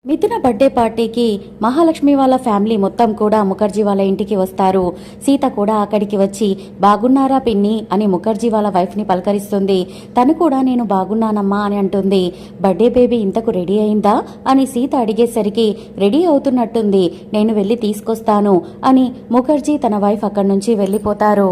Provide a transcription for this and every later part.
మిథున బర్త్డే పార్టీకి మహాలక్ష్మి వాళ్ళ ఫ్యామిలీ మొత్తం కూడా ముఖర్జీ వాళ్ళ ఇంటికి వస్తారు. సీత కూడా అక్కడికి వచ్చి బాగున్నారా పిన్ని అని ముఖర్జీ వాళ్ళ వైఫ్ని పలకరిస్తుంది. తను కూడా నేను బాగున్నానమ్మా అని అంటుంది. బర్త్డే బేబీ ఇంతకు రెడీ అయిందా అని సీత అడిగేసరికి రెడీ అవుతున్నట్టుంది, నేను వెళ్ళి తీసుకొస్తాను అని ముఖర్జీ తన వైఫ్ అక్కడి నుంచి వెళ్ళిపోతారు.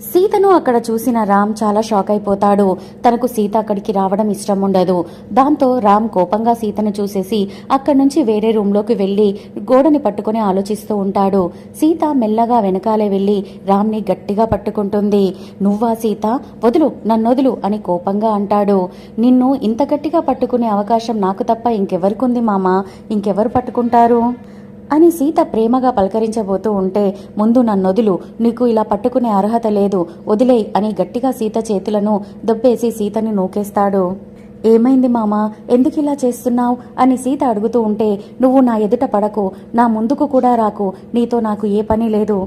సీతను అక్కడ చూసిన రామ్ చాలా షాక్ అయిపోతాడు. తనకు సీత అక్కడికి రావడం ఇష్టం ఉండదు. దాంతో రామ్ కోపంగా సీతను చూసేసి అక్కడి నుంచి వేరే రూమ్లోకి వెళ్ళి గోడని పట్టుకుని ఆలోచిస్తూ ఉంటాడు. సీత మెల్లగా వెనకాలే వెళ్ళి రామ్ని గట్టిగా పట్టుకుంటుంది. నువ్వా సీత, వదులు, నన్నొదులు అని కోపంగా అంటాడు. నిన్ను ఇంత గట్టిగా పట్టుకునే అవకాశం నాకు తప్ప ఇంకెవరికుంది మామా, ఇంకెవరు పట్టుకుంటారు అని సీత ప్రేమగా పలకరించబోతూ ఉంటే, ముందు నన్నొదులు, నీకు ఇలా పట్టుకునే అర్హత లేదు, వదిలేయ్ అని గట్టిగా సీత చేతులను దొబ్బేసి సీతని నూకేస్తాడు. ఏమైంది మామా, ఎందుకు ఇలా చేస్తున్నావు అని సీత అడుగుతూ ఉంటే, నువ్వు నా ఎదుట పడకు, నా ముందుకు కూడా రాకు, నీతో నాకు ఏ పని లేదు,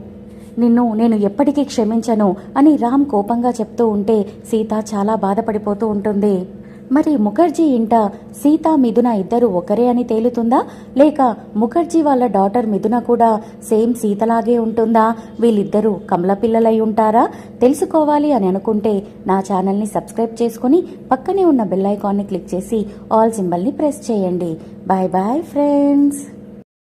నిన్ను నేను ఎప్పటికీ క్షమించను అని రామ్ కోపంగా చెప్తూ ఉంటే సీత చాలా బాధపడిపోతూ ఉంటుంది. మరి ముఖర్జీ ఇంట సీత మిథున ఇద్దరు ఒకరే అని తేలుతుందా, లేక ముఖర్జీ వాళ్ళ డాటర్ మిథున కూడా సేమ్ సీతలాగే ఉంటుందా, వీళ్ళిద్దరూ కమల పిల్లలై ఉంటారా? తెలుసుకోవాలి అని అనుకుంటే నా ఛానల్ని సబ్స్క్రైబ్ చేసుకుని పక్కనే ఉన్న బెల్ ఐకాన్ని క్లిక్ చేసి ఆల్ సింబల్ని ప్రెస్ చేయండి. Bye bye friends.